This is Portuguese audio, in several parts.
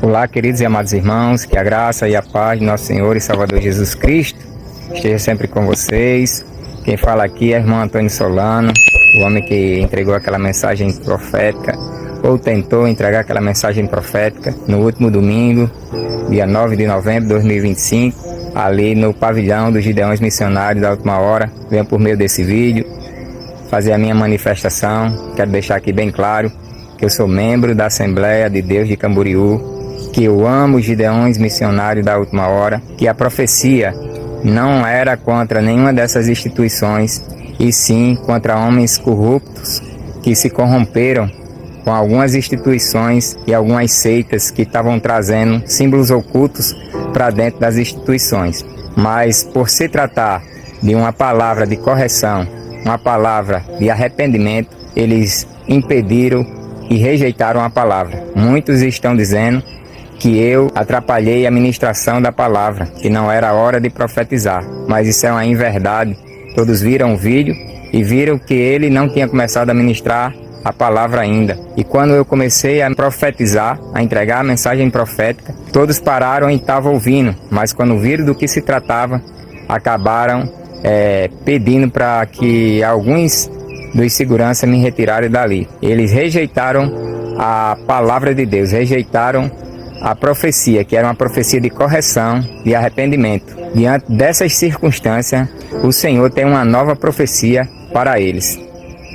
Olá, queridos e amados irmãos, que a graça e a paz de nosso Senhor e Salvador Jesus Cristo esteja sempre com vocês. Quem fala aqui é o irmão Antônio Solano, o homem que entregou aquela mensagem profética, ou tentou entregar aquela mensagem profética no último domingo, dia 9 de novembro de 2025, ali no pavilhão dos Gideões Missionários da Última Hora. Venho por meio desse vídeo fazer a minha manifestação. Quero deixar aqui bem claro que eu sou membro da Assembleia de Deus de Camboriú, que eu amo os Gideões Missionários da Última Hora, que a profecia não era contra nenhuma dessas instituições, e sim contra homens corruptos que se corromperam com algumas instituições e algumas seitas que estavam trazendo símbolos ocultos para dentro das instituições. Mas por se tratar de uma palavra de correção, uma palavra de arrependimento, eles impediram e rejeitaram a palavra. Muitos estão dizendo que eu atrapalhei a ministração da palavra, que não era hora de profetizar, mas isso é uma inverdade. Todos viram o vídeo e viram que ele não tinha começado a ministrar a palavra ainda. E quando eu comecei a profetizar, a entregar a mensagem profética, todos pararam e estavam ouvindo, mas quando viram do que se tratava, acabaram pedindo para que alguns dos seguranças me retiraram dali. Eles rejeitaram a palavra de Deus, rejeitaram a profecia, que era uma profecia de correção, de arrependimento. Diante dessas circunstâncias, o Senhor tem uma nova profecia para eles.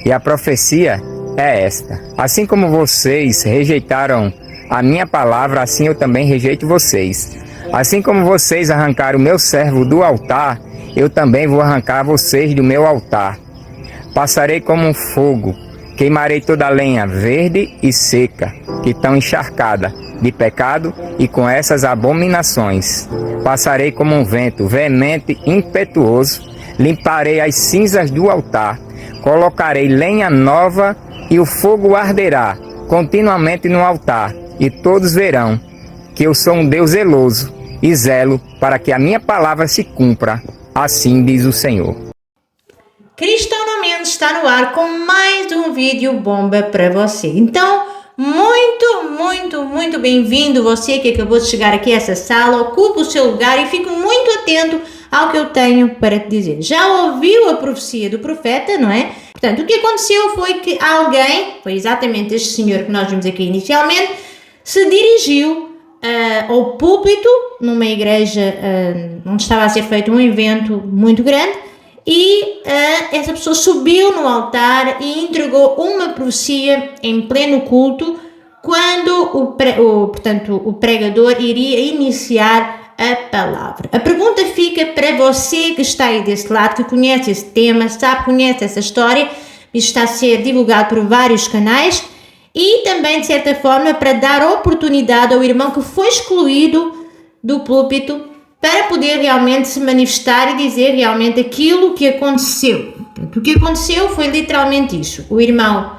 E a profecia é esta: assim como vocês rejeitaram a minha palavra, assim eu também rejeito vocês. Assim como vocês arrancaram o meu servo do altar, eu também vou arrancar vocês do meu altar. Passarei como um fogo, queimarei toda a lenha verde e seca, que estão encharcada de pecado e com essas abominações. Passarei como um vento veemente e impetuoso, limparei as cinzas do altar, colocarei lenha nova e o fogo arderá continuamente no altar, e todos verão que eu sou um Deus zeloso e zelo para que a minha palavra se cumpra, assim diz o Senhor. Cristão Mendes está no ar com mais um vídeo bomba para você. Então, muito bem-vindo você que acabou de chegar aqui a essa sala. Ocupe o seu lugar e fique muito atento ao que eu tenho para te dizer. Já ouviu a profecia do profeta, não é? Portanto, o que aconteceu foi que alguém, foi exatamente este senhor que nós vimos aqui inicialmente, se dirigiu ao púlpito numa igreja onde estava a ser feito um evento muito grande, e essa pessoa subiu no altar e entregou uma profecia em pleno culto, quando o pregador iria iniciar a palavra. A pergunta fica para você que está aí desse lado, que conhece esse tema, conhece essa história, isso está a ser divulgado por vários canais, e também, de certa forma, para dar oportunidade ao irmão que foi excluído do púlpito para poder realmente se manifestar e dizer realmente aquilo que aconteceu. O que aconteceu foi literalmente isso. O irmão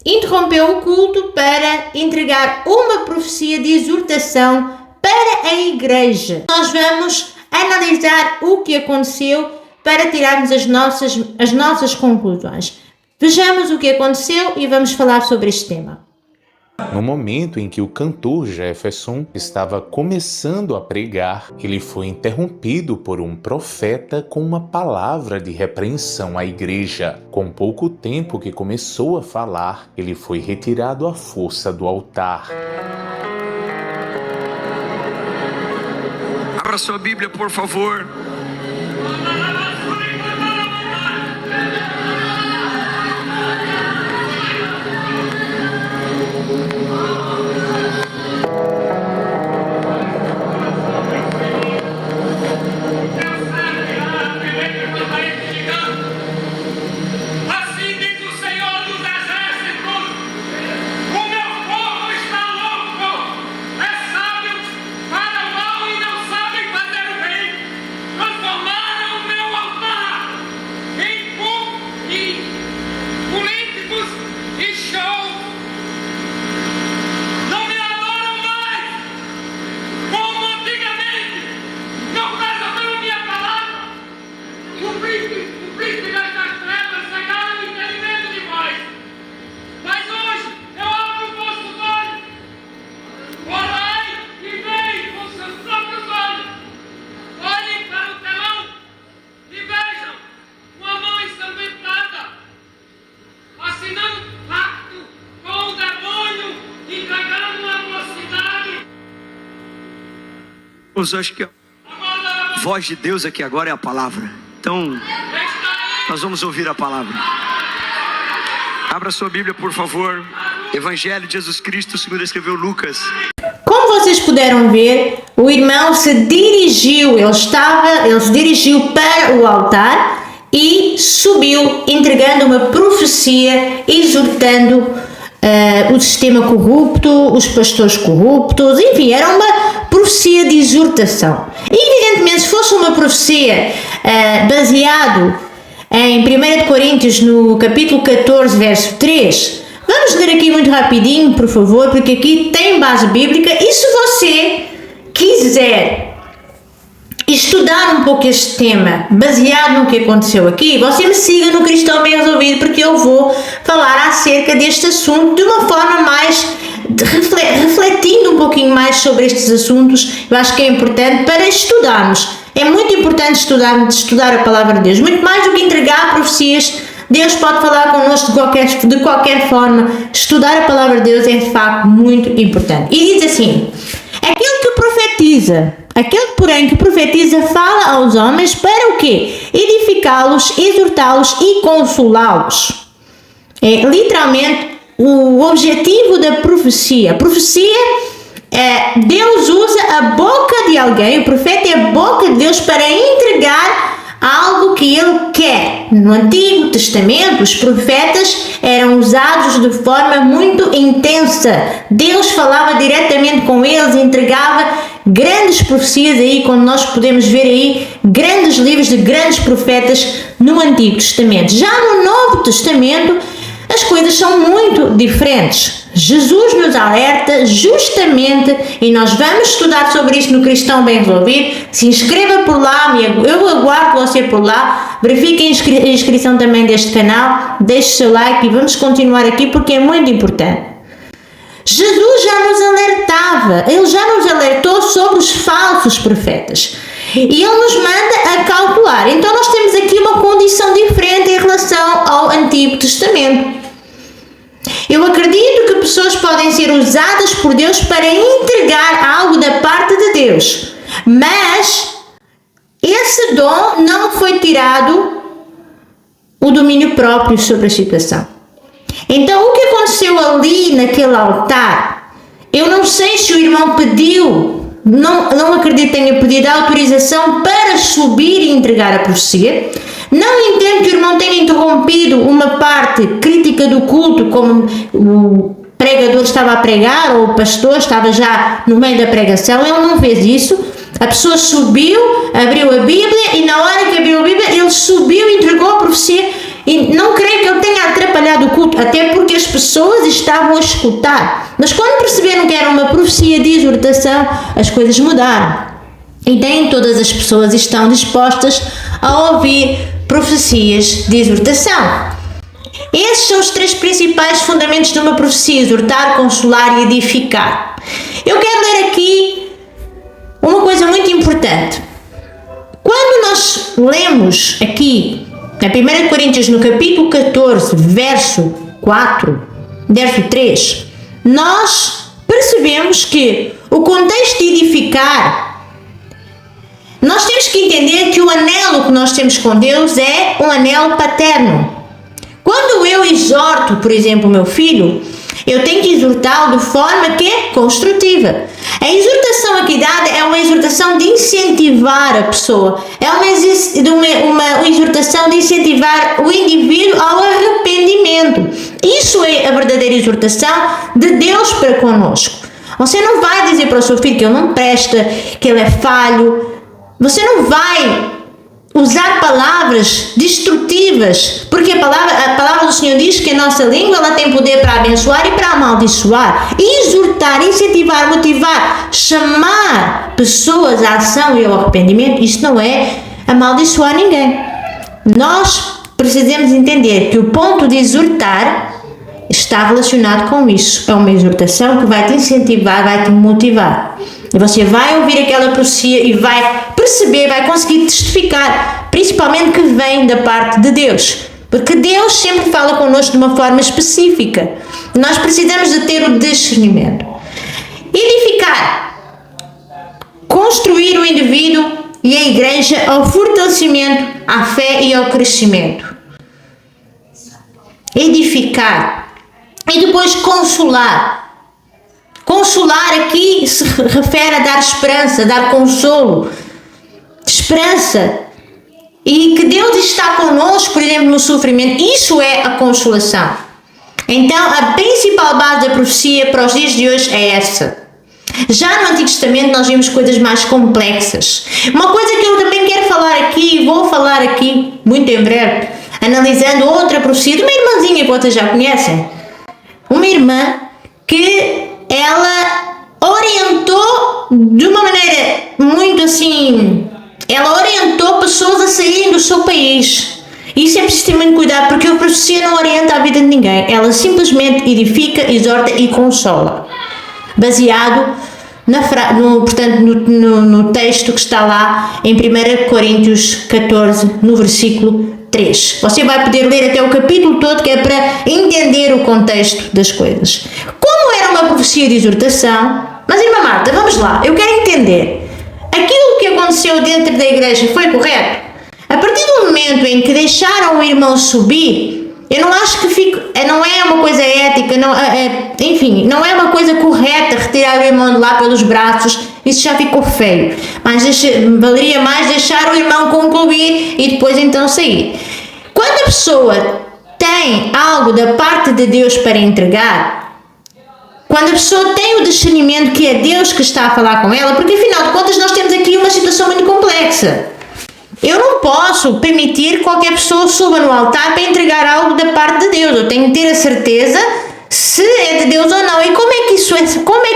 interrompeu o culto para entregar uma profecia de exortação para a igreja. Nós vamos analisar o que aconteceu para tirarmos as nossas conclusões. Vejamos o que aconteceu e vamos falar sobre este tema. No momento em que o cantor Jefferson estava começando a pregar, ele foi interrompido por um profeta com uma palavra de repreensão à igreja. Com pouco tempo que começou a falar, ele foi retirado à força do altar. Abra sua Bíblia, por favor. Nós Eu acho que a voz de Deus aqui agora é a palavra. Então, nós vamos ouvir a palavra. Abra sua Bíblia, por favor. Evangelho de Jesus Cristo, segundo escreveu Lucas. Como vocês puderam ver, o irmão se dirigiu para o altar e subiu, entregando uma profecia, exortando o sistema corrupto, os pastores corruptos, enfim, era uma profecia de exortação. E evidentemente, se fosse uma profecia baseado em 1 Coríntios, no capítulo 14, verso 3, vamos ler aqui muito rapidinho, por favor, porque aqui tem base bíblica, e se você quiser estudar um pouco este tema, baseado no que aconteceu aqui, você me siga no Cristão Bem Resolvido, porque eu vou falar acerca deste assunto de uma forma mais, refletindo um pouquinho mais sobre estes assuntos. Eu acho que é importante para estudarmos. É muito importante estudar a palavra de Deus, muito mais do que entregar profecias. Deus pode falar connosco de qualquer forma. Estudar a palavra de Deus é de facto muito importante. E diz assim: aquele porém que profetiza fala aos homens para o quê? Edificá-los, exortá-los e consolá-los. É literalmente o objetivo da profecia. A profecia Deus usa a boca de alguém, o profeta é a boca de Deus para entregar algo que ele quer. No Antigo Testamento, os profetas eram usados de forma muito intensa. Deus falava diretamente com eles, entregava grandes profecias aí, quando nós podemos ver aí grandes livros de grandes profetas no Antigo Testamento. Já no Novo Testamento, as coisas são muito diferentes. Jesus nos alerta justamente, e nós vamos estudar sobre isto no Cristão Bem Resolvido. Se inscreva por lá, eu aguardo você por lá. Verifique a inscrição também deste canal, deixe o seu like e vamos continuar aqui porque é muito importante. Jesus já nos alertava, ele já nos alertou sobre os falsos profetas. E ele nos manda a calcular. Então nós temos aqui uma condição diferente em relação ao Antigo Testamento. Eu acredito que pessoas podem ser usadas por Deus para entregar algo da parte de Deus, mas esse dom não foi tirado o domínio próprio sobre a situação. Então, o que aconteceu ali naquele altar, eu não sei se o irmão pediu, não acredito que tenha pedido a autorização para subir e entregar a profecia. Não entendo que o irmão tenha interrompido uma parte crítica do culto, como o pregador estava a pregar ou o pastor estava já no meio da pregação. Ele não fez isso. A pessoa subiu, abriu a Bíblia e na hora que abriu a Bíblia ele subiu e entregou a profecia. E não creio que ele tenha atrapalhado o culto, até porque as pessoas estavam a escutar. Mas quando perceberam que era uma profecia de exortação, as coisas mudaram. E nem todas as pessoas estão dispostas a ouvir profecias de exortação. Esses são os três principais fundamentos de uma profecia: exortar, consolar e edificar. Eu quero ler aqui uma coisa muito importante. Quando nós lemos aqui na 1 Coríntios, no capítulo 14, verso 3, nós percebemos que o contexto de edificar, nós temos que entender que o anelo que nós temos com Deus é um anelo paterno. Quando eu exorto, por exemplo, o meu filho, eu tenho que exortá-lo de forma que é construtiva. A exortação aqui dada é uma exortação de incentivar a pessoa. É uma exortação de incentivar o indivíduo ao arrependimento. Isso é a verdadeira exortação de Deus para conosco. Você não vai dizer para o seu filho que ele não presta, que ele é falho. Você não vai usar palavras destrutivas, porque a palavra do Senhor diz que a nossa língua ela tem poder para abençoar e para amaldiçoar. Exortar, incentivar, motivar, chamar pessoas à ação e ao arrependimento, isso não é amaldiçoar ninguém. Nós precisamos entender que o ponto de exortar está relacionado com isso. É uma exortação que vai te incentivar, vai te motivar. E você vai ouvir aquela profecia e vai perceber, vai conseguir testificar, principalmente que vem da parte de Deus. Porque Deus sempre fala connosco de uma forma específica. Nós precisamos de ter o discernimento. Edificar. Construir e a igreja ao fortalecimento, à fé e ao crescimento. Edificar e depois consolar. Consolar aqui se refere a dar esperança, dar consolo, esperança, e que Deus está connosco, por exemplo, no sofrimento. Isso é a consolação. Então, a principal base da profecia para os dias de hoje é essa. Já no Antigo Testamento nós vimos coisas mais complexas. Uma coisa que eu também quero falar aqui, e vou falar aqui muito em breve, analisando outra profecia de uma irmãzinha que vocês já conhecem. Uma irmã que ela orientou de uma maneira muito assim, ela orientou pessoas a saírem do seu país. Isso é preciso ter muito cuidado, porque a profecia não orienta a vida de ninguém. Ela simplesmente edifica, exorta e consola. Baseado no texto que está lá em 1 Coríntios 14, no versículo 3. Você vai poder ler até o capítulo todo, que é para entender o contexto das coisas. Como era uma profecia de exortação, mas irmã Marta, vamos lá, eu quero entender. Aquilo que aconteceu dentro da igreja foi correto? A partir do momento em que deixaram o irmão subir, eu não acho que não é uma coisa ética, enfim, não é uma coisa correta retirar o irmão de lá pelos braços, isso já ficou feio. Mas valeria mais deixar o irmão concluir e depois então sair. Quando a pessoa tem algo da parte de Deus para entregar, quando a pessoa tem o discernimento que é Deus que está a falar com ela, porque afinal de contas nós temos aqui uma situação muito complexa. Eu não posso permitir que qualquer pessoa suba no altar para entregar algo da parte de Deus. Eu tenho que ter a certeza se é de Deus ou não. E como é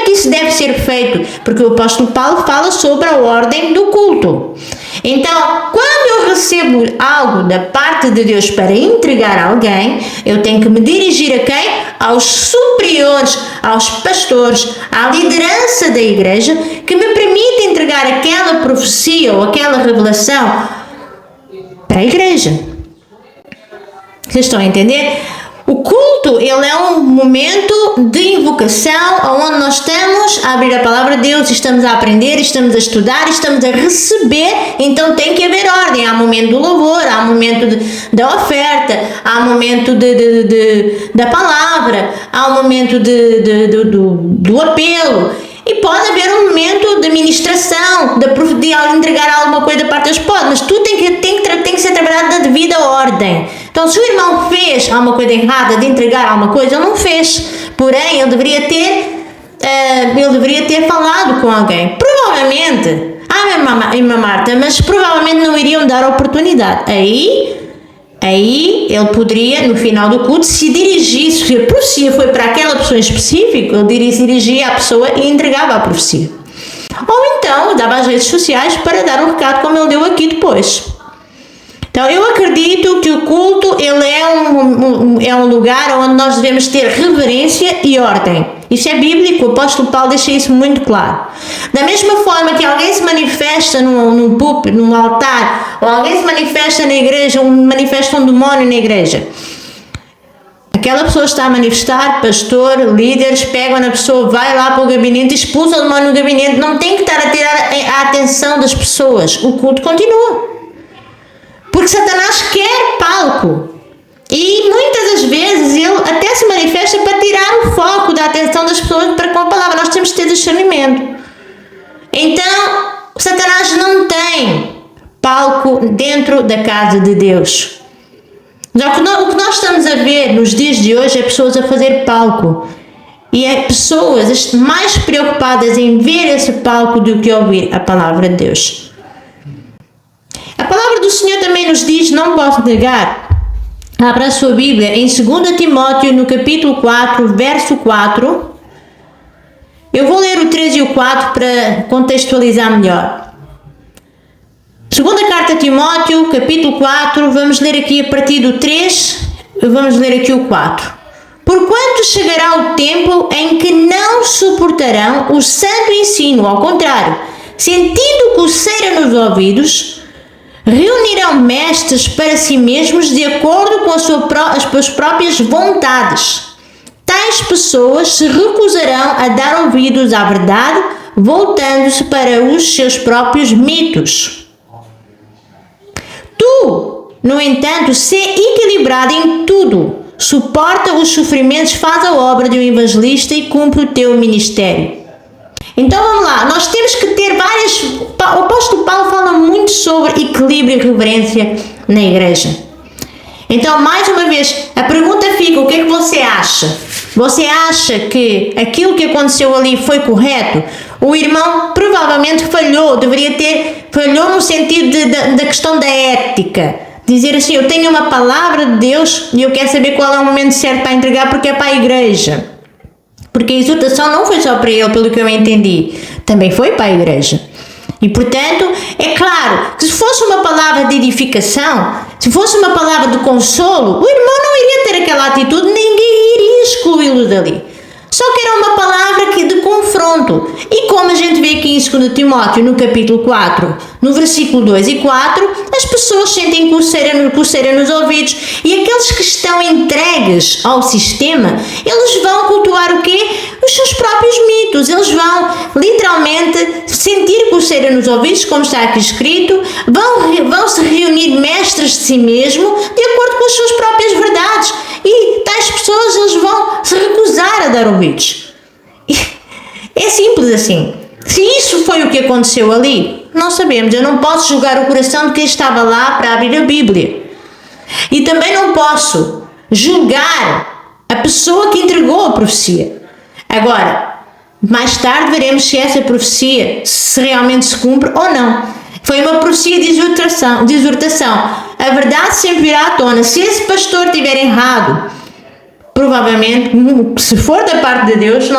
que isso deve ser feito? Porque o apóstolo Paulo fala sobre a ordem do culto. Então, quando eu recebo algo da parte de Deus para entregar a alguém, eu tenho que me dirigir a quem? Aos superiores, aos pastores, à liderança da igreja, que me permite entregar aquela profecia ou aquela revelação para a igreja. Vocês estão a entender? O culto, ele é um momento de invocação onde nós estamos a abrir a palavra de Deus, estamos a aprender, estamos a estudar, estamos a receber, então tem que haver ordem. Há momento do louvor, há momento da oferta, há momento da palavra, há momento do apelo. E pode haver um momento de ministração, de entregar alguma coisa da parte de Deus, pode, mas tudo tem que ser trabalhado na devida ordem. Então, se o irmão fez alguma coisa errada de entregar alguma coisa, ele não fez. Porém, ele deveria ter falado com alguém. Provavelmente, irmã Marta, mas provavelmente não iriam dar oportunidade. Aí ele poderia, no final do culto, se dirigir, se a profecia foi para aquela pessoa específica, ele se dirigia à pessoa e entregava a profecia. Ou então, dava às redes sociais para dar um recado, como ele deu aqui depois. Então, eu acredito que o culto ele é um lugar onde nós devemos ter reverência e ordem. Isso é bíblico, o apóstolo Paulo deixa isso muito claro. Da mesma forma que alguém se manifesta num púlpito, num altar, ou alguém se manifesta na igreja, manifesta um demónio na igreja. Aquela pessoa está a manifestar, pastor, líderes, pegam na pessoa, vai lá para o gabinete, expulsa o demónio no gabinete, não tem que estar a tirar a atenção das pessoas. O culto continua. Porque Satanás quer palco. E muitas das vezes ele até se manifesta para tirar o foco da atenção das pessoas para com a palavra. Nós temos que ter discernimento. Então, Satanás não tem palco dentro da casa de Deus. Já que o que nós estamos a ver nos dias de hoje é pessoas a fazer palco. E é pessoas mais preocupadas em ver esse palco do que ouvir a palavra de Deus. A palavra do Senhor também nos diz, não posso negar. Abra a sua Bíblia em 2 Timóteo, no capítulo 4, verso 4. Eu vou ler o 3 e o 4 para contextualizar melhor. Segunda carta a Timóteo, capítulo 4, vamos ler aqui a partir do 3, vamos ler aqui o 4. Porquanto chegará o tempo em que não suportarão o santo ensino, ao contrário, sentindo coceira nos ouvidos, reunirão mestres para si mesmos de acordo com as suas próprias vontades. Tais pessoas se recusarão a dar ouvidos à verdade, voltando-se para os seus próprios mitos. Tu, no entanto, sê equilibrado em tudo, suporta os sofrimentos, faz a obra de um evangelista e cumpre o teu ministério. Então vamos lá, nós temos que ter várias... O apóstolo Paulo fala muito sobre equilíbrio e reverência na igreja. Então, mais uma vez, a pergunta fica, o que é que você acha? Você acha que aquilo que aconteceu ali foi correto? O irmão provavelmente falhou no sentido da questão da ética. Dizer assim, eu tenho uma palavra de Deus e eu quero saber qual é o momento certo para entregar porque é para a igreja. Porque a exortação não foi só para ele, pelo que eu entendi, também foi para a igreja. E portanto, é claro que se fosse uma palavra de edificação, se fosse uma palavra de consolo, o irmão não iria ter aquela atitude, ninguém iria excluí-lo dali. Só que era uma palavra de confronto. E como a gente vê aqui em 2 Timóteo, no capítulo 4, no versículo 2 e 4, as pessoas sentem coceira nos ouvidos e aqueles que estão entregues ao sistema, eles vão cultuar o quê? Os seus próprios mitos. Eles vão literalmente sentir coceira nos ouvidos, como está aqui escrito, vão se reunir mestres de si mesmo de acordo com as suas próprias verdades. E tais pessoas, eles vão se recusar a dar ouvidos. É simples assim. Se isso foi o que aconteceu ali, não sabemos. Eu não posso julgar o coração de quem estava lá para abrir a Bíblia. E também não posso julgar a pessoa que entregou a profecia. Agora, mais tarde veremos se essa profecia se realmente se cumpre ou não. Foi uma profecia de exortação. A verdade sempre virá à tona. Se esse pastor estiver errado, provavelmente, se for da parte de Deus,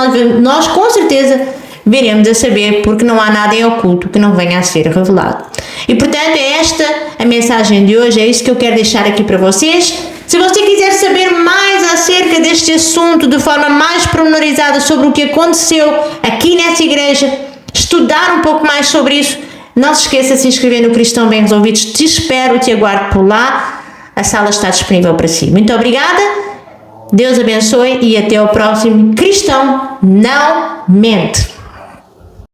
nós com certeza veremos a saber, porque não há nada em oculto que não venha a ser revelado. E portanto é esta a mensagem de hoje, é isso que eu quero deixar aqui para vocês. Se você quiser saber mais acerca deste assunto de forma mais pormenorizada sobre o que aconteceu aqui nessa igreja, estudar um pouco mais sobre isso, não se esqueça de se inscrever no Cristão Bem Resolvidos. Te espero, te aguardo por lá. A sala está disponível para si. Muito obrigada. Deus abençoe e até ao próximo. Cristão não mente.